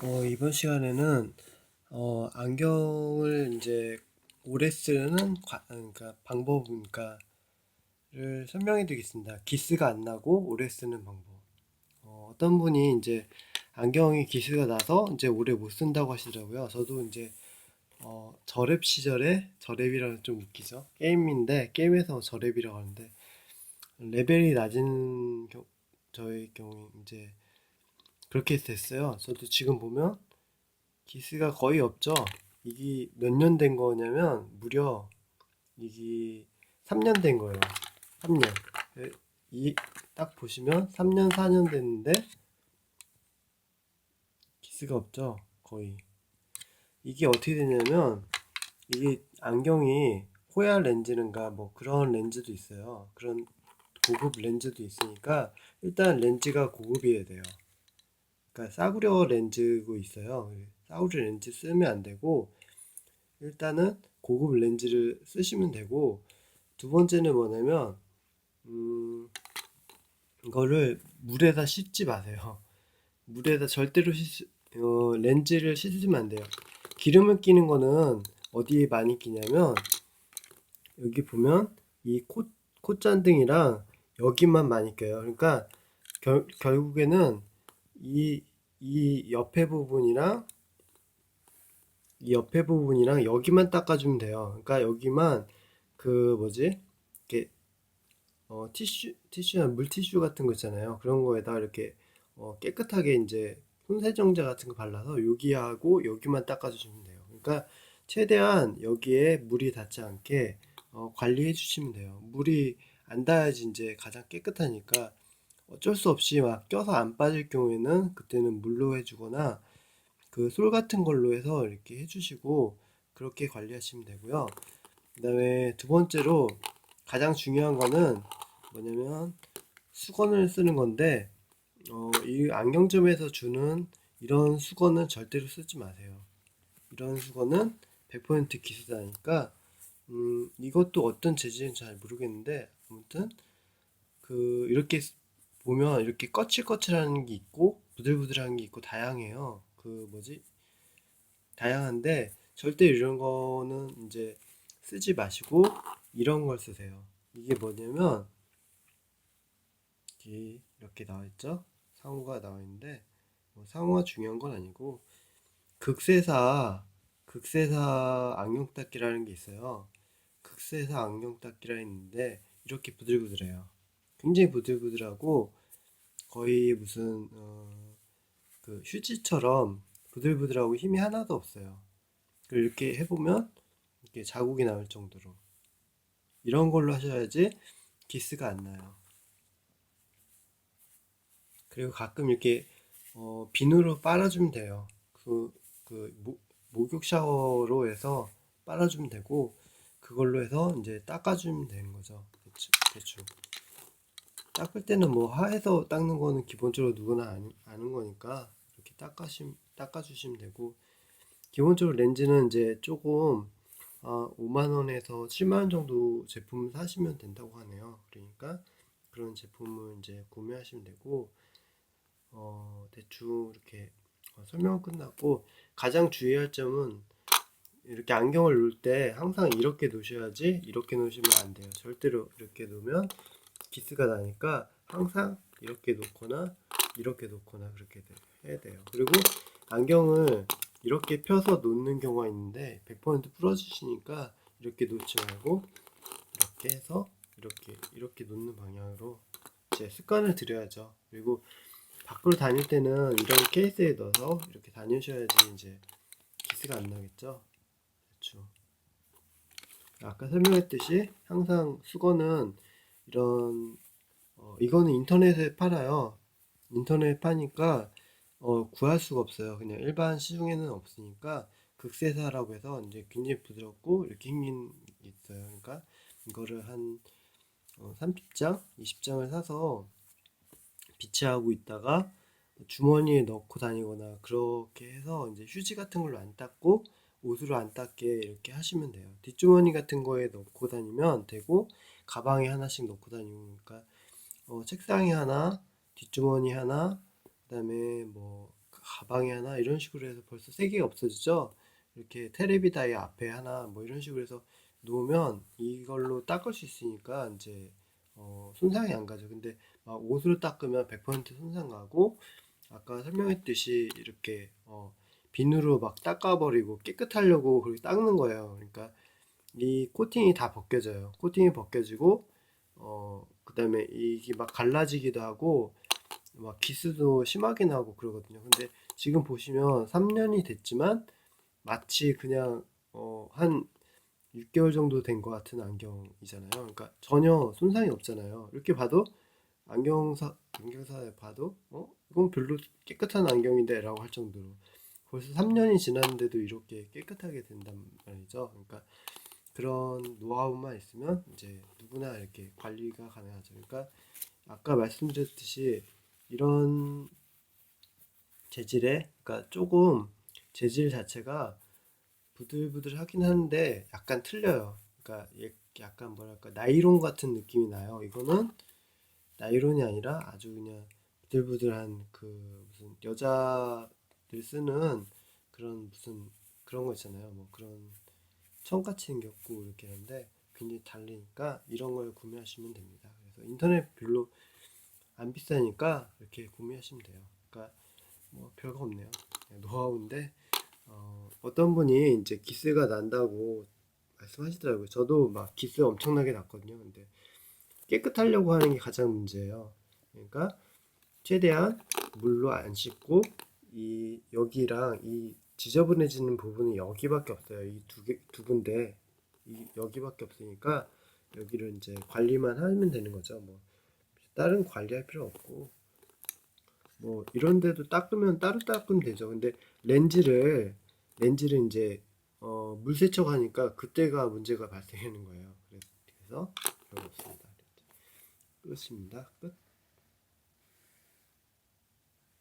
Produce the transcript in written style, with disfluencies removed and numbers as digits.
이번 시간에는 안경을 이제 오래 쓰는 그러니까 방법, 를 설명해 드리겠습니다. 기스가 안 나고 오래 쓰는 방법. 어떤 분이 이제 안경이 기스가 나서 이제 오래 못 쓴다고 하시더라고요. 저도 이제 저랩 시절에, 저랩이라면 좀 웃기죠. 게임인데 게임에서 저랩이라고 하는데 레벨이 낮은 저의 경우에 이제 그렇게 됐어요. 저도 지금 보면 기스가 거의 없죠. 이게 몇 년 된 거냐면 무려 이게 3년 된 거예요. 3년. 이 딱 보시면 3년 4년 됐는데 기스가 없죠. 거의. 이게 어떻게 되냐면 이게 안경이 호야 렌즈인가 뭐 그런 렌즈도 있어요. 그런 고급 렌즈도 있으니까 일단 렌즈가 고급이어야 돼요. 그러니까 싸구려 렌즈고 있어요. 싸구려 렌즈 쓰면 안 되고 일단은 고급 렌즈를 쓰시면 되고, 두 번째는 뭐냐면 이거를 물에다 씻지 마세요. 물에다 절대로 렌즈를 씻으면 안 돼요. 기름을 끼는 거는 어디에 많이 끼냐면 여기 보면 이 콧잔등이랑 여기만 많이 껴요. 그러니까 결국에는 이, 이 옆에 부분이랑 이 옆에 부분이랑 여기만 닦아주면 돼요. 그러니까 여기만 그 뭐지? 이렇게 티슈나 물티슈 같은 거 있잖아요. 그런 거에다 이렇게 깨끗하게 이제 손세정제 같은 거 발라서 여기하고 여기만 닦아주시면 돼요. 그러니까 최대한 여기에 물이 닿지 않게 관리해 주시면 돼요. 물이 안 닿아야지 이제 가장 깨끗하니까 어쩔 수 없이 막 껴서 안 빠질 경우에는 그때는 물로 해주거나 그 솔 같은 걸로 해서 이렇게 해주시고 그렇게 관리하시면 되고요. 그 다음에 두 번째로 가장 중요한 거는 뭐냐면 수건을 쓰는 건데 이 안경점에서 주는 이런 수건은 절대로 쓰지 마세요. 이런 수건은 100% 기스다니까 이것도 어떤 재질인지 잘 모르겠는데 아무튼 그 이렇게 보면 이렇게 거칠거칠한 게 있고 부들부들한 게 있고 다양해요. 그 뭐지? 다양한데 절대 이런 거는 이제 쓰지 마시고 이런 걸 쓰세요. 이게 뭐냐면 이렇게 나와 있죠? 상호가 나와 있는데 뭐 상호가 중요한 건 아니고 극세사 안경 닦기라는 게 있어요. 극세사 안경 닦기라 있는데 이렇게 부들부들해요. 굉장히 부들부들하고 거의 무슨 그 휴지처럼 부들부들하고 힘이 하나도 없어요. 이렇게 해보면 이렇게 자국이 나올 정도로 이런 걸로 하셔야지 기스가 안 나요. 그리고 가끔 이렇게 비누로 빨아주면 돼요. 목욕 샤워로 해서 빨아주면 되고 그걸로 해서 이제 닦아주면 되는 거죠. 대충. 닦을 때는 뭐 하에서 닦는 거는 기본적으로 누구나 아는 거니까 이렇게 닦아주시면 되고, 기본적으로 렌즈는 이제 조금 5만 원에서 7만 원 정도 제품을 사시면 된다고 하네요. 그러니까 그런 제품을 이제 구매하시면 되고, 대충 이렇게 설명은 끝났고, 가장 주의할 점은 이렇게 안경을 놓을 때 항상 이렇게 놓으셔야지 이렇게 놓으시면 안 돼요. 절대로 이렇게 놓으면 기스가 나니까 항상 이렇게 놓거나 이렇게 놓거나 그렇게 해야 돼요. 그리고 안경을 이렇게 펴서 놓는 경우가 있는데 100% 부러지시니까 이렇게 놓지 말고 이렇게 해서 이렇게 놓는 방향으로 이제 습관을 들여야죠. 그리고 밖으로 다닐 때는 이런 케이스에 넣어서 이렇게 다니셔야지 이제 기스가 안 나겠죠. 그렇죠. 아까 설명했듯이 항상 수건은 이런 이거는 인터넷에 팔아요. 인터넷에 파니까 구할 수가 없어요. 그냥 일반 시중에는 없으니까 극세사라고 해서 이제 굉장히 부드럽고 이렇게 생긴 게 있어요. 그러니까 이거를 한 30장, 20장을 사서 비치하고 있다가 주머니에 넣고 다니거나 그렇게 해서 이제 휴지 같은 걸로 안 닦고 옷으로 안 닦게 이렇게 하시면 돼요. 뒷주머니 같은 거에 넣고 다니면 되고 가방에 하나씩 넣고 다니니까 책상에 하나, 뒷주머니 하나, 그다음에 뭐 가방에 하나 이런 식으로 해서 벌써 세 개가 없어지죠. 이렇게 테레비 다이 앞에 하나 뭐 이런 식으로 해서 놓으면 이걸로 닦을 수 있으니까 이제 손상이 안 가죠. 근데 막 옷으로 닦으면 100% 손상 가고, 아까 설명했듯이 이렇게 비누로 막 닦아버리고 깨끗하려고 그렇게 닦는 거예요. 그러니까 이 코팅이 다 벗겨져요. 코팅이 벗겨지고 그다음에 이게 막 갈라지기도 하고 막 기스도 심하게 나고 그러거든요. 근데 지금 보시면 3년이 됐지만 마치 그냥 한 6개월 정도 된 것 같은 안경이잖아요. 그러니까 전혀 손상이 없잖아요. 이렇게 봐도 안경사에 봐도 이건 별로 깨끗한 안경인데 라고 할 정도로 벌써 3년이 지났는데도 이렇게 깨끗하게 된단 말이죠. 그러니까 그런 노하우만 있으면 이제 누구나 이렇게 관리가 가능하죠. 그러니까 아까 말씀드렸듯이 이런 재질의, 그러니까 조금 재질 자체가 부들부들하긴 하는데 약간 틀려요. 그러니까 약간 뭐랄까 나이론 같은 느낌이 나요. 이거는 나이론이 아니라 아주 그냥 부들부들한 그 무슨 여자들 쓰는 그런 무슨 그런 거 있잖아요. 뭐 그런 청같이 생겼고 이렇게 하는데 굉장히 달리니까 이런 걸 구매하시면 됩니다. 그래서 인터넷 별로 안 비싸니까 이렇게 구매하시면 돼요. 그러니까 뭐 별거 없네요. 그냥 노하우인데 어떤 분이 이제 기스가 난다고 말씀하시더라고요. 저도 막 기스 엄청나게 났거든요. 근데 깨끗하려고 하는 게 가장 문제예요. 그러니까 최대한 물로 안 씻고 이 여기랑 이 지저분해지는 부분이 여기밖에 없어요. 이 두 군데 여기밖에 없으니까 여기를 이제 관리만 하면 되는 거죠. 뭐 다른 관리할 필요 없고 뭐 이런 데도 닦으면 따로 닦으면 되죠. 근데 렌즈를 이제 물 세척하니까 그때가 문제가 발생하는 거예요. 그래서 별거 없습니다. 끝입니다. 끝.